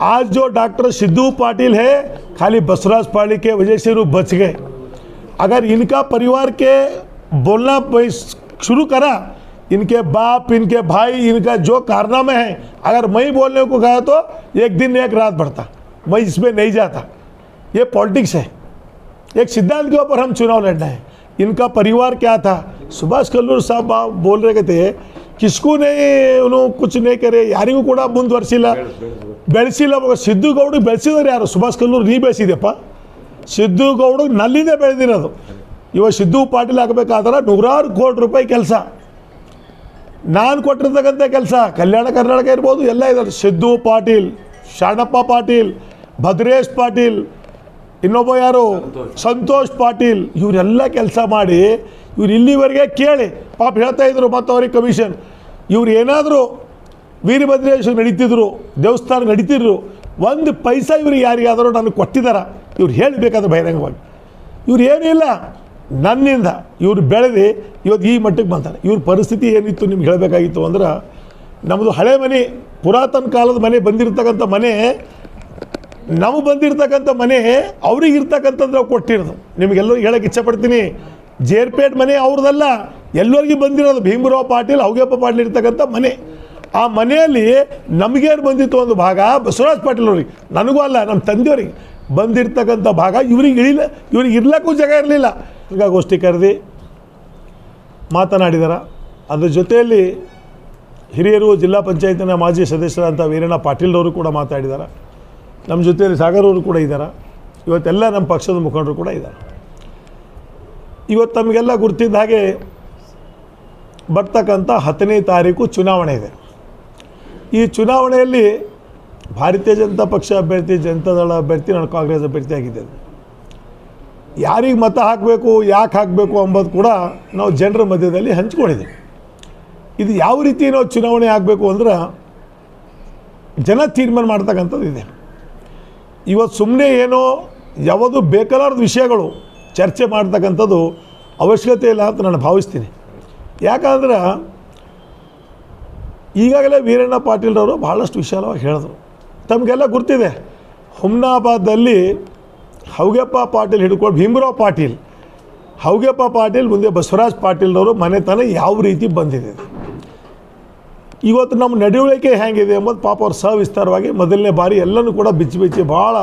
आज जो डॉक्टर सिद्धू पाटिल है खाली बसवराज पाटिल के वजह से वो बच गए। अगर इनका परिवार के बोलना शुरू करा, इनके बाप, इनके भाई, इनका जो कारनामे हैं, अगर मैं बोलने को कहा तो एक दिन एक रात बढ़ता, मैं इसमें नहीं जाता। ये पॉलिटिक्स है, एक सिद्धांत के ऊपर हम चुनाव लड़ना है। इनका परिवार क्या था, सुभाष कल्लूर साहब बोल रहे थे किसको नहीं उन्होंने कुछ नहीं करे, यारिಗೂ ಕೂಡ ಮುಂದುವರಿಸಿಲ್ಲ, ಬೆಳೆಸಿಲ್ಲ। ಸಿದ್ದು ಗೌಡ ಬೆಳೆಸಿದವರು ಯಾರು? ಸುಭಾಷ್ ಕಲ್ಲೂರು ನೀ ಬೆಳೆಸಿದೆಪ್ಪ, ಸಿದ್ದು ಗೌಡ ನಲ್ಲಿಂದ ಬೆಳೆದಿರೋದು। ಇವಾಗ ಸಿದ್ದು ಪಾಟೀಲ್ ಆಗಬೇಕಾದ್ರೆ ನೂರಾರು ಕೋಟಿ ರೂಪಾಯಿ ಕೆಲಸ, ನಾನು ಕೊಟ್ಟಿರ್ತಕ್ಕಂಥ ಕೆಲಸ ಕಲ್ಯಾಣ ಕರ್ನಾಟಕ ಇರ್ಬೋದು, ಎಲ್ಲ ಇದ್ದಾರೆ। ಸಿದ್ದು ಪಾಟೀಲ್, ಶಾಣಪ್ಪ ಪಾಟೀಲ್, ಭದ್ರೇಶ್ ಪಾಟೀಲ್, ಇನ್ನೊಬ್ಬ ಯಾರು ಸಂತೋಷ್ ಪಾಟೀಲ್, ಇವರೆಲ್ಲ ಕೆಲಸ ಮಾಡಿ ಇವ್ರು ಇಲ್ಲಿವರೆಗೆ ಕೇಳಿ ಪಾಪ ಹೇಳ್ತಾ ಇದ್ರು, ಮತ್ತು ಅವ್ರಿಗೆ ಕಮಿಷನ್, ಇವ್ರು ಏನಾದರೂ ವೀರಭದ್ರೇಶ್ವರ ನಡೀತಿದ್ರು, ದೇವಸ್ಥಾನ ನಡೀತಿದ್ರು, ಒಂದು ಪೈಸಾ ಇವ್ರಿಗೆ ಯಾರಿಗಾದರೂ ನನಗೆ ಕೊಟ್ಟಿದ್ದಾರ? ಇವ್ರು ಹೇಳಬೇಕಾದ್ರೆ ಬಹಿರಂಗವಾಗಿ ಇವ್ರು ಏನಿಲ್ಲ, ನನ್ನಿಂದ ಇವ್ರು ಬೆಳೆದು ಇವತ್ತು ಈ ಮಟ್ಟಕ್ಕೆ ಬಂತಾರೆ। ಇವ್ರ ಪರಿಸ್ಥಿತಿ ಏನಿತ್ತು ನಿಮ್ಗೆ ಹೇಳಬೇಕಾಗಿತ್ತು ಅಂದ್ರೆ, ನಮ್ಮದು ಹಳೆ ಮನೆ, ಪುರಾತನ ಕಾಲದ ಮನೆ, ಬಂದಿರತಕ್ಕಂಥ ಮನೆ, ನಮಗೆ ಬಂದಿರತಕ್ಕಂಥ ಮನೆ ಅವ್ರಿಗೆ ಇರ್ತಕ್ಕಂಥದ್ದು ನಾವು ಕೊಟ್ಟಿರೋದು। ನಿಮಗೆಲ್ಲರಿಗೂ ಹೇಳೋಕ್ಕೆ ಇಚ್ಛಪಡ್ತೀನಿ, ಜೇರ್ಪೇಟ್ ಮನೆ ಅವ್ರದ್ದಲ್ಲ, ಎಲ್ಲರಿಗೂ ಬಂದಿರೋದು ಭೀಮರಾವ್ ಪಾಟೀಲ್, ಹೌಗೆಪ್ಪ ಪಾಟೀಲ್ ಇರ್ತಕ್ಕಂಥ ಮನೆ। ಆ ಮನೆಯಲ್ಲಿ ನಮಗೇನು ಬಂದಿತ್ತು ಒಂದು ಭಾಗ, ಬಸವರಾಜ್ ಪಾಟೀಲ್ ಅವ್ರಿಗೆ, ನನಗೂ ಅಲ್ಲ ನಮ್ಮ ತಂದೆಯವ್ರಿಗೆ ಬಂದಿರತಕ್ಕಂಥ ಭಾಗ ಇವ್ರಿಗೆ ಇವ್ರಿಗೆ ಇರ್ಲಿಕ್ಕೂ ಜಾಗ ಇರಲಿಲ್ಲ। ಗೋಷ್ಠಿ ಕರೆದು ಮಾತನಾಡಿದಾರ। ಅದ್ರ ಜೊತೆಯಲ್ಲಿ ಹಿರಿಯರು, ಜಿಲ್ಲಾ ಪಂಚಾಯತಿನ ಮಾಜಿ ಸದಸ್ಯರಂಥ ವೀರಣ್ಣ ಪಾಟೀಲ್ರವರು ಕೂಡ ಮಾತಾಡಿದ್ದಾರೆ। ನಮ್ಮ ಜೊತೆಯಲ್ಲಿ ಸಾಗರ್ ಅವರು ಕೂಡ ಇದ್ದಾರೆ, ಇವತ್ತೆಲ್ಲ ನಮ್ಮ ಪಕ್ಷದ ಮುಖಂಡರು ಕೂಡ ಇದ್ದಾರೆ। ಇವತ್ತು ತಮಗೆಲ್ಲ ಗುರ್ತಿದ್ದ ಹಾಗೆ ಬರ್ತಕ್ಕಂಥ 10ನೇ ತಾರೀಕು ಚುನಾವಣೆ ಇದೆ। ಈ ಚುನಾವಣೆಯಲ್ಲಿ ಭಾರತೀಯ ಜನತಾ ಪಕ್ಷ ಅಭ್ಯರ್ಥಿ, ಜನತಾದಳ ಅಭ್ಯರ್ಥಿ, ನಾನು ಕಾಂಗ್ರೆಸ್ ಅಭ್ಯರ್ಥಿ ಆಗಿದ್ದೇನೆ। ಯಾರಿಗೆ ಮತ ಹಾಕಬೇಕು, ಯಾಕೆ ಹಾಕಬೇಕು ಅಂಬೋದು ಕೂಡ ನಾವು ಜನರ ಮಧ್ಯದಲ್ಲಿ ಹಂಚ್ಕೊಂಡಿದ್ದೀವಿ। ಇದು ಯಾವ ರೀತಿ ನಾವು ಚುನಾವಣೆ ಆಗಬೇಕು ಅಂದ್ರೆ ಜನ ತೀರ್ಮಾನ ಮಾಡ್ತಕ್ಕಂಥದ್ದು ಇದೆ। ಇವತ್ತು ಸುಮ್ಮನೆ ಏನೋ ಯಾವುದು ಬೇಕಾದ ವಿಷಯಗಳು ಚರ್ಚೆ ಮಾಡ್ತಕ್ಕಂಥದ್ದು ಅವಶ್ಯಕತೆ ಇಲ್ಲ ಅಂತ ನಾನು ಭಾವಿಸ್ತೀನಿ। ಯಾಕಂದ್ರೆ ಈಗಾಗಲೇ ವೀರಣ್ಣ ಪಾಟೀಲ್ರವರು ಭಾಳಷ್ಟು ವಿಶಾಲವಾಗಿ ಹೇಳಿದ್ರು, ತಮಗೆಲ್ಲ ಗುರ್ತಿದೆ, ಹುಮ್ನಾಬಾದಲ್ಲಿ ಹೌಗೆಪ್ಪ ಪಾಟೀಲ್ ಹಿಡ್ಕೊಂಡು ಭೀಮರಾವ್ ಪಾಟೀಲ್, ಹೌಗೆಪ್ಪ ಪಾಟೀಲ್ ಮುಂದೆ ಬಸವರಾಜ್ ಪಾಟೀಲ್ರವರು ಮನೆತನ ಯಾವ ರೀತಿ ಬಂದಿದೆ, ಇವತ್ತು ನಮ್ಮ ನಡವಳಿಕೆ ಹೇಗಿದೆ ಎಂಬುದು ಪಾಪ ಅವ್ರು ಸವಿಸ್ತಾರವಾಗಿ ಮೊದಲನೇ ಬಾರಿ ಎಲ್ಲನೂ ಕೂಡ ಬಿಚ್ಚಿ ಭಾಳ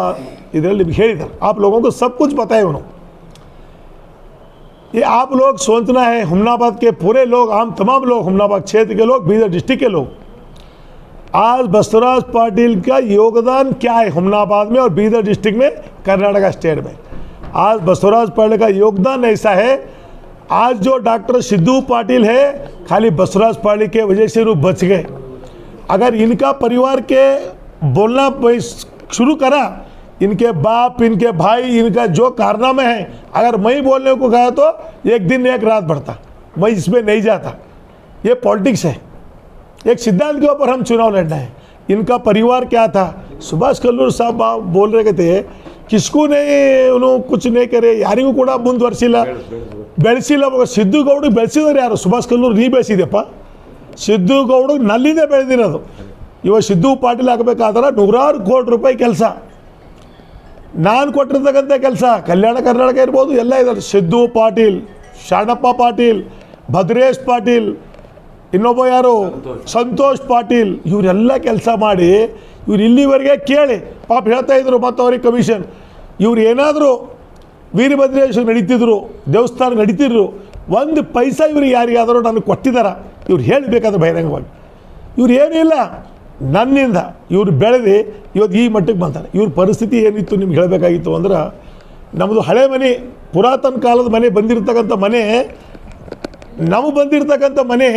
ಇದರಲ್ಲಿ ನಿಮ್ಗೆ ಹೇಳಿದ್ದಾರೆ। आप लोगों को सब कुछ पता है उन्होंने, ये आप लोग सोचना है, हुमनाबाद के पूरे लोग, आम तमाम लोग, हुमनाबाद क्षेत्र के लोग, बीदर डिस्ट्रिक्ट के लोग, आज बसवराज पाटिल का योगदान क्या है हुमनाबाद में और बीदर डिस्ट्रिक्ट में, कर्नाटका स्टेट में। आज बसवराज पाटिल का योगदान ऐसा है, आज जो डॉक्टर सिद्धू पाटिल है खाली बसवराज पाटिल के वजह से वो बच गए। अगर इनका परिवार के बोलना शुरू करा, इनके बाप, इनके भाई, इनका जो कारनामे हैं, अगर मैं बोलने को कहा तो एक दिन एक रात बढ़ता, मैं इसमें नहीं जाता। ये पॉलिटिक्स है, एक सिद्धांत के ऊपर हम चुनाव लड़ना है। इनका परिवार क्या था, सुभाष कल्लूर साहब बोल रहे थे किसको नहीं उन्होंने कुछ नहीं करे, ಯಾರಿಗೂ ಕೂಡ ಮುಂದುವರಿಸಿಲ್ಲ, ಬೆಳೆಸಿಲ್ಲ। ಸಿದ್ದು ಗೌಡ ಬೆಳೆಸಿದವರು ಯಾರು? ಸುಭಾಷ್ ಕಲ್ಲೂರು ನೀ ಬೆಳೆಸಿದೆಪ್ಪ, ಸಿದ್ದು ಗೌಡ ನಲ್ಲಿಂದ ಬೆಳೆದಿರೋದು। ಇವಾಗ ಸಿದ್ದು ಪಾಟೀಲ್ ಆಗಬೇಕಾದ್ರೆ ನೂರಾರು ಕೋಟಿ ರೂಪಾಯಿ ಕೆಲಸ, ನಾನು ಕೊಟ್ಟಿರ್ತಕ್ಕಂಥ ಕೆಲಸ ಕಲ್ಯಾಣ ಕರ್ನಾಟಕ ಇರ್ಬೋದು, ಎಲ್ಲ ಇದ್ದಾರೆ। ಸಿದ್ದು ಪಾಟೀಲ್, ಶಾಣಪ್ಪ ಪಾಟೀಲ್, ಭದ್ರೇಶ್ ಪಾಟೀಲ್, ಇನ್ನೊಬ್ಬ ಯಾರು ಸಂತೋಷ್ ಪಾಟೀಲ್, ಇವರೆಲ್ಲ ಕೆಲಸ ಮಾಡಿ ಇವ್ರು ಇಲ್ಲಿವರೆಗೆ ಕೇಳಿ ಪಾಪ ಹೇಳ್ತಾ ಇದ್ರು, ಮತ್ತು ಅವ್ರಿಗೆ ಕಮಿಷನ್, ಇವ್ರು ಏನಾದರೂ ವೀರಭದ್ರೇಶ್ವರ ನಡೀತಿದ್ರು, ದೇವಸ್ಥಾನ ನಡೀತಿದ್ರು, ಒಂದು ಪೈಸಾ ಇವ್ರಿಗೆ ಯಾರಿಗಾದರೂ ನನಗೆ ಕೊಟ್ಟಿದ್ದಾರ? ಇವ್ರು ಹೇಳಬೇಕಾದ್ರೆ ಬಹಿರಂಗವಾಗಿ ಇವ್ರು ಏನಿಲ್ಲ, ನನ್ನಿಂದ ಇವ್ರು ಬೆಳೆದು ಇವತ್ತು ಈ ಮಟ್ಟಕ್ಕೆ ಬಂತಾರೆ। ಇವ್ರ ಪರಿಸ್ಥಿತಿ ಏನಿತ್ತು ನಿಮ್ಗೆ ಹೇಳಬೇಕಾಗಿತ್ತು ಅಂದ್ರೆ, ನಮ್ಮದು ಹಳೆ ಮನೆ, ಪುರಾತನ ಕಾಲದ ಮನೆ, ಬಂದಿರತಕ್ಕಂಥ ಮನೆ, ನಮಗೆ ಬಂದಿರತಕ್ಕಂಥ ಮನೆ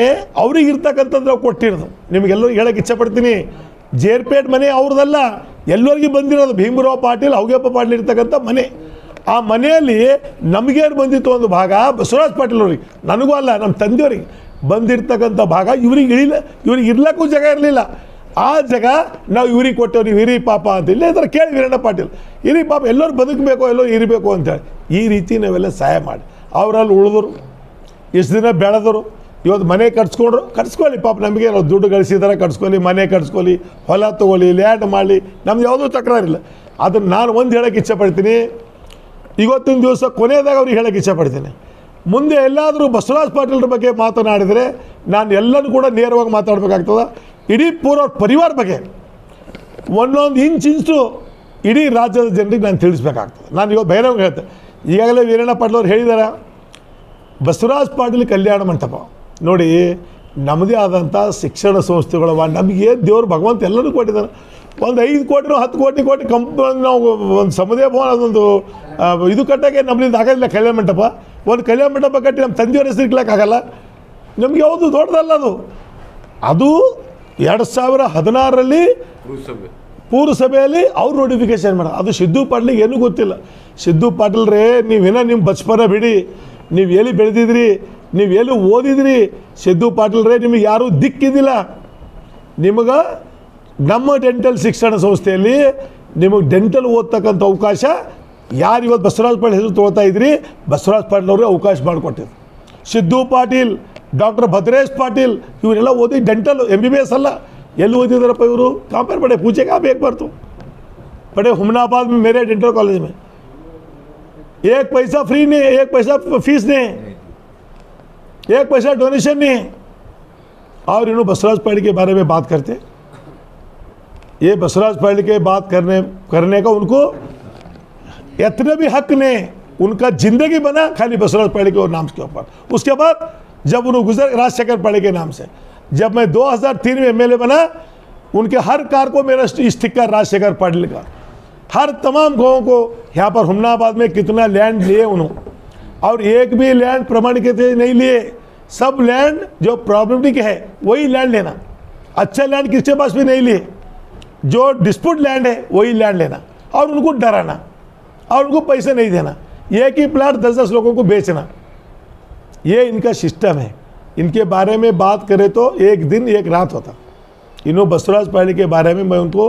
ಅವ್ರಿಗೆ ಇರ್ತಕ್ಕಂಥದ್ದು ನಾವು ಕೊಟ್ಟಿರೋದು। ನಿಮಗೆಲ್ಲರಿಗೂ ಹೇಳೋಕ್ಕೆ ಇಚ್ಛಪಡ್ತೀನಿ, ಜೇರ್ಪೇಟ್ ಮನೆ ಅವ್ರದ್ದಲ್ಲ, ಎಲ್ಲರಿಗೂ ಬಂದಿರೋದು ಭೀಮರಾವ್ ಪಾಟೀಲ್, ಹೌಗೆಪ್ಪ ಪಾಟೀಲ್ ಇರ್ತಕ್ಕಂಥ ಮನೆ। ಆ ಮನೆಯಲ್ಲಿ ನಮಗೇನು ಬಂದಿತ್ತು ಒಂದು ಭಾಗ, ಬಸವರಾಜ್ ಪಾಟೀಲ್ ಅವ್ರಿಗೆ, ನನಗೂ ಅಲ್ಲ ನಮ್ಮ ತಂದೆಯವ್ರಿಗೆ ಬಂದಿರತಕ್ಕಂಥ ಭಾಗ ಇವ್ರಿಗೆ ಇರ್ಲಿಕ್ಕೂ ಜಾಗ ಇರಲಿಲ್ಲ। ಆ ಜಾಗ ನಾವು ಇವ್ರಿಗೆ ಕೊಟ್ಟೆವು, ನೀವು ಇರಿ ಪಾಪ ಅಂತ, ಇಲ್ಲೇ ಥರ ಕೇಳಿ ವೀರಣ್ಣ ಪಾಟೀಲ್, ಇರಿ ಪಾಪ, ಎಲ್ಲರೂ ಬದುಕಬೇಕು, ಎಲ್ಲರೂ ಇರಬೇಕು ಅಂತೇಳಿ ಈ ರೀತಿ ನಾವೆಲ್ಲ ಸಹಾಯ ಮಾಡಿ ಅವರಲ್ಲಿ ಉಳಿದ್ರು, ಇಷ್ಟು ದಿನ ಬೆಳೆದರು, ಇವತ್ತು ಮನೆ ಕಟ್ಸ್ಕೊಳ್ಳಿ ಪಾಪ, ನಮಗೆ ದುಡ್ಡು ಗಳಿಸಿದಾರೆ ಕಟ್ಸ್ಕೊಳ್ಳಿ, ಮನೆ ಕಟ್ಸ್ಕೊಳ್ಳಿ, ಹೊಲ ತೊಗೊಳ್ಳಿ, ಲ್ಯಾಂಡ್ ಮಾಡಲಿ, ನಮ್ದು ಯಾವುದೂ ತಕರಾರಿಲ್ಲ. ಅದನ್ನು ನಾನು ಒಂದು ಹೇಳೋಕ್ಕೆ ಇಚ್ಛೆಪಡ್ತೀನಿ, ಇವತ್ತಿನ ದಿವಸ ಕೊನೆಯದಾಗ ಅವ್ರಿಗೆ ಹೇಳೋಕ್ಕೆ ಇಚ್ಛೆಪಡ್ತೀನಿ. ಮುಂದೆ ಎಲ್ಲಾದರೂ ಬಸವರಾಜ್ ಪಾಟೀಲ್ರ ಬಗ್ಗೆ ಮಾತನಾಡಿದರೆ ನಾನು ಎಲ್ಲನೂ ಕೂಡ ನೇರವಾಗಿ ಮಾತಾಡಬೇಕಾಗ್ತದೆ. ಇಡೀ ಪೂರ್ವ ಪರಿವಾರ ಬಗ್ಗೆ ಒಂದೊಂದು ಇಂಚು ಇಡೀ ರಾಜ್ಯದ ಜನರಿಗೆ ನಾನು ತಿಳಿಸ್ಬೇಕಾಗ್ತದೆ. ನಾನು ಇವತ್ತು ಬಹಿರಂಗ ಹೇಳ್ತೆ, ಈಗಾಗಲೇ ವೀರಣ್ಣ ಪಾಟೀಲ್ ಅವ್ರು ಹೇಳಿದ್ದಾರೆ, ಬಸವರಾಜ್ ಪಾಟೀಲ್ ಕಲ್ಯಾಣ ಮಂಟಪ ನೋಡಿ, ನಮ್ಮದೇ ಆದಂಥ ಶಿಕ್ಷಣ ಸಂಸ್ಥೆಗಳವ, ನಮಗೆ ದೇವರು ಭಗವಂತ ಎಲ್ಲರೂ ಕೊಟ್ಟಿದ್ದಾನೆ. ಒಂದು 5 ಕೋಟಿನೋ 10 ಕೋಟಿ ಕಂಪನಿ ನಾವು ಒಂದು ಸಮುದಾಯ ಭವನ ಅದೊಂದು ಇದು ಕಟ್ಟೋಕ್ಕೆ ನಮ್ಮಲ್ಲಿಂದ ಆಗೋದಿಲ್ಲ. ಕಲ್ಯಾಣ ಮಂಟಪ, ಒಂದು ಕಲ್ಯಾಣ ಮಂಟಪ ಕಟ್ಟಿ ನಮ್ಮ ತಂದೆಯವ್ರ ಹೆಸರು ಇಕ್ಲಿಕ್ಕಾಗಲ್ಲ. ನಮಗೆ ಯಾವುದು ದೊಡ್ಡದಲ್ಲ ಅದು 2016ರಲ್ಲಿ ಪೂರ್ವಸಭೆಯಲ್ಲಿ ಅವ್ರು ನೋಟಿಫಿಕೇಶನ್ ಮಾಡೋದು. ಅದು ಸಿದ್ದು ಪಾಟೀಲಿಗೆ ಏನೂ ಗೊತ್ತಿಲ್ಲ. ಸಿದ್ದು ಪಾಟೀಲ್ರೇ, ನೀವೇನೋ ನಿಮ್ಮ ಬಚಪನ ಬಿಡಿ, ನೀವು ಎಲ್ಲಿ ಬೆಳೆದಿದ್ರಿ, ನೀವು ಎಲ್ಲಿ ಓದಿದ್ರಿ, ಸಿದ್ದು ಪಾಟೀಲ್ರೇ ನಿಮಗೆ ಯಾರೂ ದಿಕ್ಕಿದ್ದಿಲ್ಲ. ನಿಮಗೆ ನಮ್ಮ ಡೆಂಟಲ್ ಶಿಕ್ಷಣ ಸಂಸ್ಥೆಯಲ್ಲಿ ನಿಮಗೆ ಡೆಂಟಲ್ ಓದ್ತಕ್ಕಂಥ ಅವಕಾಶ ಯಾರು ಇವತ್ತು ಬಸವರಾಜ್ ಪಾಟೀಲ್ ಹೆಸರು ತೊಗೊಳ್ತಾ ಇದ್ರಿ, ಬಸವರಾಜ್ ಪಾಟೀಲ್ ಅವರು ಅವಕಾಶ ಮಾಡಿಕೊಟ್ಟಿದ್ರು. ಸಿದ್ದು ಪಾಟೀಲ್, ಡಾಕ್ಟರ್ ಭದ್ರೇಶ್ ಪಾಟೀಲ್ ಇವರೆಲ್ಲ ಓದಿ ಡೆಂಟಲ್ MBBS ಅಲ್ಲ, ಎಲ್ಲಿ ಓದಿದಾರಪ್ಪ ಇವರು? ಕಾಂಪೇರ್ पढ़े, पूछे आप एक बार तो पढ़े हुमनाबाद में मेरे डेंटल कॉलेज में, 1 पैसा फ्री नहीं, 1 पैसा फीस नहीं, 1 पैसा डोनेशन नहीं है। और इन्होंने बसवराज पाटील के बारे में बात करते, ये बसवराज पाटील के बात करने का उनको इतना भी हक नहीं। उनका जिंदगी बना खाली बसवराज पाटील के नाम के ऊपर। उसके बाद जब उन्होंने गुजर राजशेखर पाटील के नाम से, जब मैं 2003 में MLA बना, उनके हर कार को मेरा स्टिकर राजशेखर पाटील का, हर तमाम गाँव को यहाँ पर हुमनाबाद में कितना लैंड लिए उन्होंने, और एक भी लैंड प्रमाणित नहीं लिए। सब लैंड जो प्रॉपर्टी के है वही लैंड लेना, अच्छा लैंड किसके पास भी नहीं लिए, जो डिस्प्यूट लैंड है वही लैंड लेना, और उनको डराना और उनको पैसे नहीं देना, एक ही प्लाट 10-10 लोगों को बेचना, ये इनका सिस्टम है। इनके बारे में बात करें तो एक दिन एक रात होता। इन्हों बसवराज पाटील के बारे में मैं उनको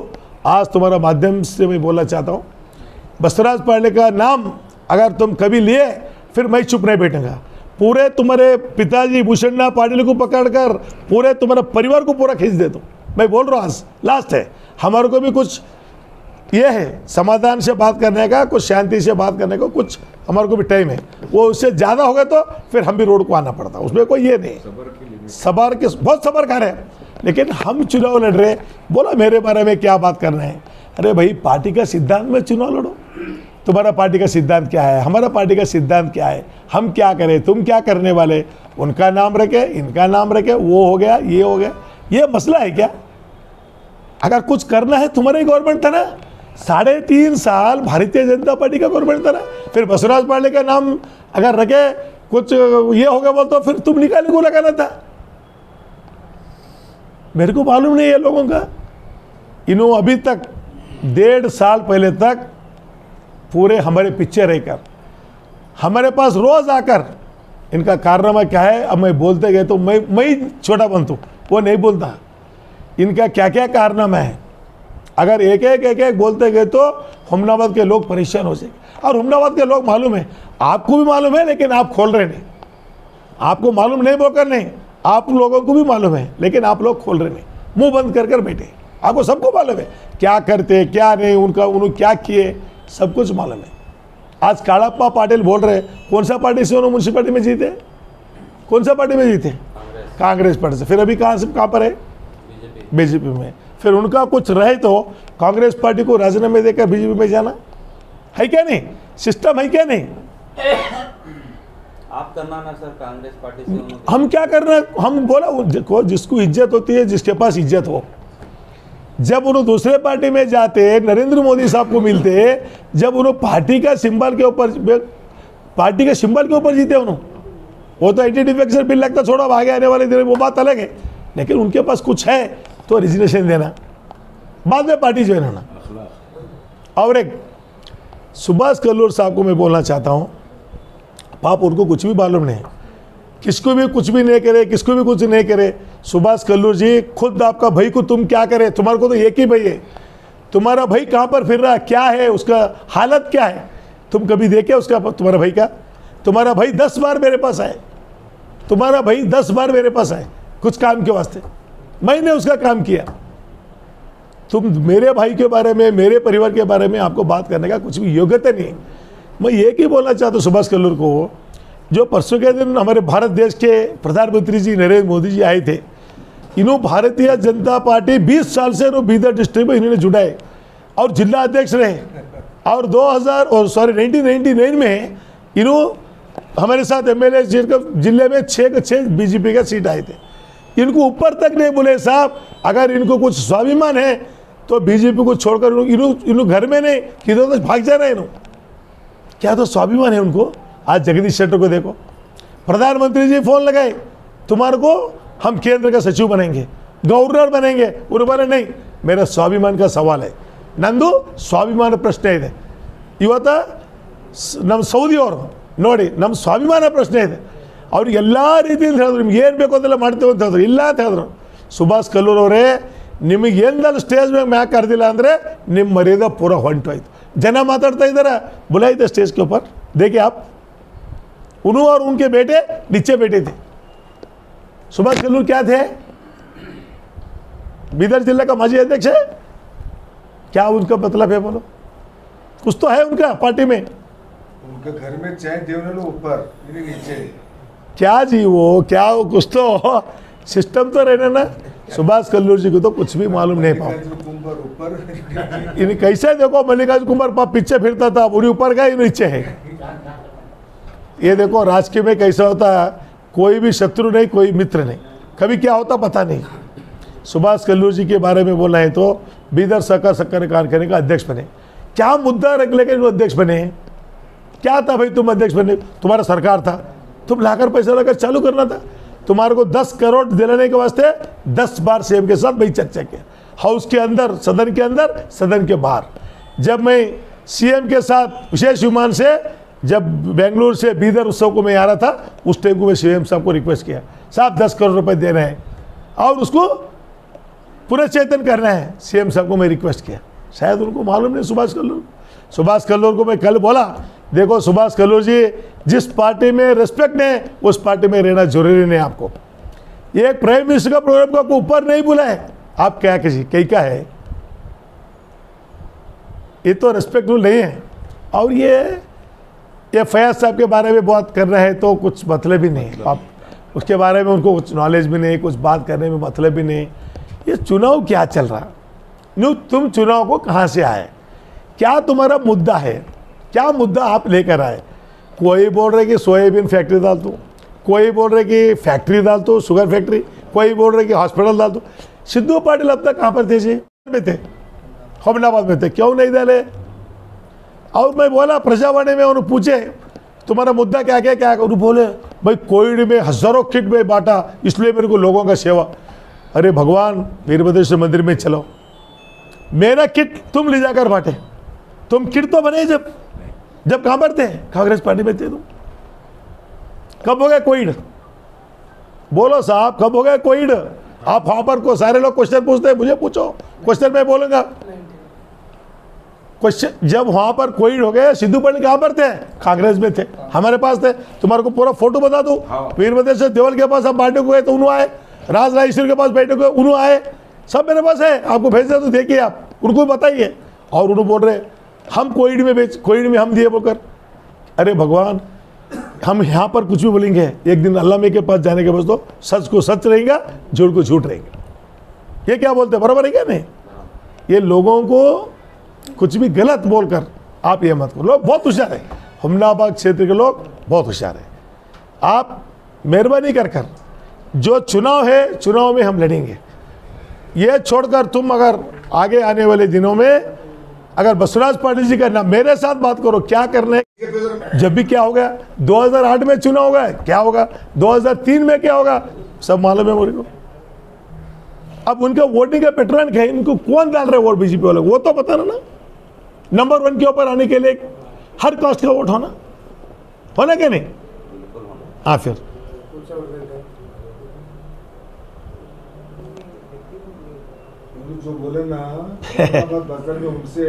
आज तुम्हारा माध्यम से मैं बोलना चाहता हूँ, बसवराज पाटील का नाम अगर तुम कभी लिए फिर मैं चुप नहीं बैठूंगा। पूरे तुम्हारे पिताजी भूषणा पाटिल को पकड़कर पूरे तुम्हारे परिवार को पूरा खींच देता हूँ। मैं बोल रहा हूँ, आज लास्ट है, हमारे को भी कुछ ये है समाधान से बात करने का, कुछ शांति से बात करने का, कुछ हमारे को भी टाइम है। वो उससे ज़्यादा हो गया तो फिर हम भी रोड को आना पड़ता, उसमें कोई ये नहीं। सबर के बहुत सबर कर है, लेकिन हम चुनाव लड़ रहे, बोला मेरे बारे में क्या बात करना है। अरे भाई, पार्टी का सिद्धांत में चुनाव लड़ो। तुम्हारा पार्टी का सिद्धांत क्या है, हमारा पार्टी का सिद्धांत क्या है, हम क्या करें, तुम क्या करने वाले, उनका नाम रखे, इनका नाम रखे, वो हो गया, ये हो गया, ये मसला है क्या? अगर कुछ करना है, तुम्हारा ही गवर्नमेंट था ना, 3.5 साल भारतीय जनता पार्टी का गवर्नमेंट था ना, फिर बसवराज पाटील का नाम अगर रखे, कुछ ये हो गया बोल तो फिर तुम निकाले को लगाना था। मेरे को मालूम नहीं है लोगों का। इन्होंने अभी तक 1.5 साल पहले तक पूरे हमारे पीछे रहकर हमारे पास रोज आकर इनका कारनामा क्या है, अब मैं बोलते गए तो मैं ही छोटा बनता हूँ, वो नहीं बोलता इनका क्या क्या कारनामा है। अगर एक एक बोलते गए तो हुमनाबाद के लोग परेशान हो जाएंगे। और हुमनाबाद के लोग मालूम है, आपको भी मालूम है, लेकिन आप खोल रहे नहीं। आपको मालूम नहीं बोलकर नहीं, आप लोगों को भी मालूम है, लेकिन आप लोग खोल रहे नहीं, मुंह बंद कर बैठे। आपको सबको मालूम है क्या करते क्या नहीं, उन्होंने क्या किए, सब कुछ मालूम है। आज काड़प्पा पाटिल बोल रहे, कौन सा पार्टी से उन्होंने म्यूनसिपैलिटी में जीते, कौन सा पार्टी में जीते? कांग्रेस पार्टी से। फिर अभी कहाँ पर है? बीजेपी में। फिर उनका कुछ रहे तो कांग्रेस पार्टी को राजीनामे देकर बीजेपी में जाना है क्या नहीं? सिस्टम है क्या नहीं? आप करना ना सर, कांग्रेस पार्टी से हम क्या करना? हम बोला जिसको इज्जत होती है, जिसके पास इज्जत हो। जब उन्होंने दूसरे पार्टी में जाते, नरेंद्र मोदी साहब को मिलते, जब उन्होंने पार्टी का सिंबल के ऊपर जीते उन्होंने, वो तो एंटी डिफेक्शन बिल लगता, छोड़ो आगे आने वाले दिन वो बात अलग है, लेकिन उनके पास कुछ है तो रिजिग्नेशन देना, बाद में पार्टी ज्वाइन होना। और एक सुभाष कल्लूर साहब को मैं बोलना चाहता हूँ, पाप उनको कुछ भी मालूम नहीं, किसको भी कुछ भी नहीं करे, किसको भी कुछ नहीं करे। सुभाष कल्लूर जी खुद आपका भाई को तुम क्या करे, तुम्हारे को तो एक ही भाई है, तुम्हारा भाई कहाँ पर फिर रहा, क्या है उसका हालत क्या है, तुम कभी देखे उसका तुम्हारा भाई का? तुम्हारा भाई 10 बार मेरे पास आए, तुम्हारा भाई 10 बार मेरे पास आए कुछ काम के वास्ते, मैंने उसका काम किया। तुम मेरे भाई के बारे में, मेरे परिवार के बारे में आपको बात करने का कुछ भी योग्यता नहीं। मैं एक ही बोलना चाहता हूँ सुभाष कल्लूर को, जो परसों के दिन हमारे भारत देश के प्रधानमंत्री जी नरेंद्र मोदी जी आए थे, इन्हों भारतीय जनता पार्टी 20 साल से बीदर डिस्ट्रिक्ट में इन्होंने जुड़ाए और जिला अध्यक्ष रहे, और 1999 में इन्हों हमारे साथ एमएलए जिले में 6 बीजेपी का सीट आए थे। इनको ऊपर तक नहीं बोले साहब, अगर इनको कुछ स्वाभिमान है तो बीजेपी को छोड़कर इन्हों घर में नहीं, किधर तक भाग जाना है इन्हों, क्या तो स्वाभिमान है उनको। आज जगदीश शेट्टर को देखो, प्रधानमंत्री जी फोन लगाए, तुम्हारे को हम केंद्र का सचिव बनेंगे, गवर्नर बनेंगे। उन्होंने नहीं, मेरा स्वाभिमान का सवाल है ನಂದು ಸ್ವಾಭಿಮಾನ ಪ್ರಶ್ನೆ ಇದೆ। ಇವತ್ತು ನಮ್ಮ ಸೌದಿಯವರು ನೋಡಿ, ನಮ್ಮ ಸ್ವಾಭಿಮಾನ ಪ್ರಶ್ನೆ ಇದೆ, ಅವ್ರಿಗೆ ಎಲ್ಲ ರೀತಿಯಿಂದ ಹೇಳಿದ್ರು ನಿಮ್ಗೆ ಏನು ಬೇಕು ಅಂತೆಲ್ಲ ಮಾಡ್ತೇವೆ ಅಂತ ಹೇಳಿದ್ರು, ಇಲ್ಲ ಅಂತ ಹೇಳಿದ್ರು। ಸುಭಾಷ್ ಕಲ್ಲೂರ್ ಅವರೇ, ನಿಮಗೆ ಏನಲ್ಲ ಸ್ಟೇಜ್ ಮೇಲೆ ಮ್ಯಾಕ್ ಕರೆದಿಲ್ಲ ಅಂದರೆ ನಿಮ್ಮ ಮರ್ಯಾದೆ ಪೂರ ಹೊಂಟೋಯ್ತು। ಜನ ಮಾತಾಡ್ತಾ ಇದ್ದಾರೆ, बुलाइए स्टेज के ऊपर, देखिए आप, उन्होंने और उनके बेटे नीचे बैठे थे। सुभाष कल्लूर क्या थे? बीदर जिले का माजी अध्यक्ष है। क्या उनका मतलब है बोलो? कुछ तो है उनका पार्टी में। उनके घर में चाय देवने लो ऊपर, इन्हें नीचे। क्या जी वो, क्या वो, कुछ तो सिस्टम तो रहना ना। सुभाष कल्लूर जी को तो कुछ भी मालूम नहीं पाओ। इन्हें कैसे देखो, मल्लिकार्जुन कुमार पाप पीछे फिरता था, पूरी ऊपर गया, नीचे है। ये देखो राजकीय में कैसा होता है, कोई भी शत्रु नहीं, कोई मित्र नहीं, कभी क्या होता पता नहीं। सुभाष कल्लूर जी के बारे में बोलना है तो बीदर सहकार सक्कर कारखाने का अध्यक्ष बने। क्या मुद्दा रख लेकर वो अध्यक्ष बने? क्या था भाई तुम अध्यक्ष बने? तुम्हारा सरकार था, तुम लाकर पैसा लाकर चालू करना था। तुम्हारे को 10 करोड़ दिलाने के वास्ते 10 बार सीएम के साथ भाई चर्चा किया, हाउस के अंदर, सदन के अंदर, सदन के बाहर। जब मैं सीएम के साथ विशेष विमान से जब बेंगलुरु से बीदर उत्सव को मैं आ रहा था, उस टाइम को मैं सीएम साहब को रिक्वेस्ट किया, साहब 10 करोड़ रुपए देना है और उसको पुनर्चेतन करना है। सीएम साहब को मैं रिक्वेस्ट किया, शायद उनको मालूम नहीं। सुभाष कल्लूर को मैं कल बोला, देखो सुभाष कल्लूर जी, जिस पार्टी में रिस्पेक्ट है उस पार्टी में रहना जरूरी नहीं। आपको एक प्राइम मिनिस्टर का प्रोग्राम का ऊपर नहीं बोला है, आप क्या किसी कई का है, ये तो रिस्पेक्टफुल नहीं है। और ये फैयाज साहब के बारे में बात कर रहे हैं तो कुछ मतलब ही नहीं, आप उसके बारे में उनको कुछ नॉलेज भी नहीं, कुछ बात करने में मतलब भी नहीं। ये चुनाव क्या चल रहा, न्यू तुम चुनाव को कहाँ से आए, क्या तुम्हारा मुद्दा है, क्या मुद्दा आप लेकर आए? कोई बोल रहे कि सोयाबीन फैक्ट्री डाल दो, कोई बोल रहे कि फैक्ट्री डाल दो, शुगर फैक्ट्री, कोई बोल रहे कि हॉस्पिटल डाल दो। सिद्धू पाटिल अब तक कहाँ पर थे जी? में थे, अहमदाबाद में थे, क्यों नहीं डाले? और मैं बोला प्रजावाणी में, उन्होंने पूछे तुम्हारा मुद्दा क्या क्या क्या, उन्होंने बोले भाई कोविड में हजारों किट में बांटा, इसलिए मेरे को लोगों का सेवा। अरे भगवान, वीरभद्रेश्वर मंदिर में चलो, मेरा किट तुम ले जाकर बांटे, तुम किट तो बने जब कहां पर थे? कांग्रेस पार्टी में थे तुम। कब हो गए कोविड? बोलो साहब, कब हो गए कोविड? आप वहां पर को सारे लोग क्वेश्चन पूछते हैं, मुझे पूछो क्वेश्चन, मैं बोलूंगा क्वेश्चन। जब वहां पर कोविड हो गया, सिद्धू पाटिल कहां पर थे? कांग्रेस में थे, हमारे पास थे। तुम्हारे को पूरा फोटो बता दूं, वीरभद्रेश्वर देवल के पास हम बांटे को गए तो उन्होंने आए, राज राजेश्वर के पास बैठे हुए उन्होंने आए, सब मेरे पास है, आपको भेज दिया तो देखिए, आप उनको बताइए। और उन्होंने बोल रहे हम कोविड में हम दिए बोलकर। अरे भगवान, हम यहाँ पर कुछ भी बोलेंगे, एक दिन अल्लाह में के पास जाने के बाद तो सच को सच रहेगा, झूठ को झूठ रहेगा। ये क्या बोलते हैं, बराबर है क्या नहीं? ये लोगों को कुछ भी गलत बोलकर आप ये मत करो। लोग बहुत होशियार है, हमनाबाद क्षेत्र के लोग बहुत होशियार है। आप मेहरबानी कर जो चुनाव है, चुनाव में हम लड़ेंगे। ये छोड़कर तुम अगर आगे आने वाले दिनों में अगर बसवराज पाटिल जी का नाम, मेरे साथ बात करो, क्या करना है। जब भी क्या होगा, 2008 में चुनाव होगा, क्या होगा 2003 में क्या होगा, सब मालूम है मुझे को। अब उनका वोटिंग का पैटर्न क्या है, इनको कौन डाल रहे वोट बीजेपी वाले, वो तो पता ना। नंबर 1 के ऊपर आने के लिए हर कास्ट का वोट होना क्या नहीं? हाँ, फिर जो बोले ना बाजार में, उनसे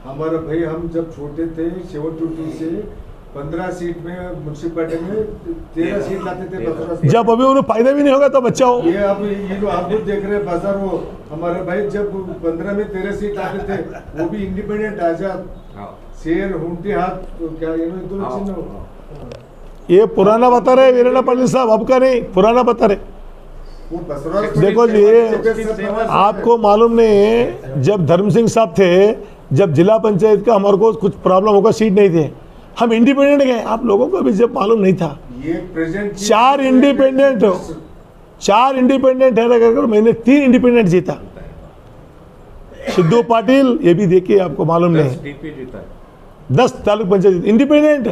हमारा भाई, हम जब छोटे थे 72 से 15 सीट में म्यूनसिपैलिटी में 13 सीट लाते थे बसरा से। जब अभी उन्हें फायदा भी नहीं होगा तो बच्चा हो। ये अब ये जो आप लोग देख रहे हैं बाजार, वो हमारे भाई जब 15 में 13 सीट लाते थे, वो भी इंडिपेंडेंट आजाद शेर हुंटी हाथ, तो क्या ये दो चिन्ह। ये पुराना बता रहे वीरेंद्र पाटिल साहब, अब का नहीं, पुराना बता रहे। वो बसरा देखो जी, आपको मालूम नहीं है, जब धर्म सिंह साहब थे, जब जिला पंचायत का हमारे को कुछ प्रॉब्लम होगा, सीट नहीं थे, हम इंडिपेंडेंट गए। आप लोगों को भी जब मालूम नहीं था, ये प्रेजेंट 4 इंडिपेंडेंट है कर मैंने 3 इंडिपेंडेंट जीता। सिद्धू पाटिल, ये भी देखिए, आपको मालूम नहीं, 10 तालुक पंचायत इंडिपेंडेंट।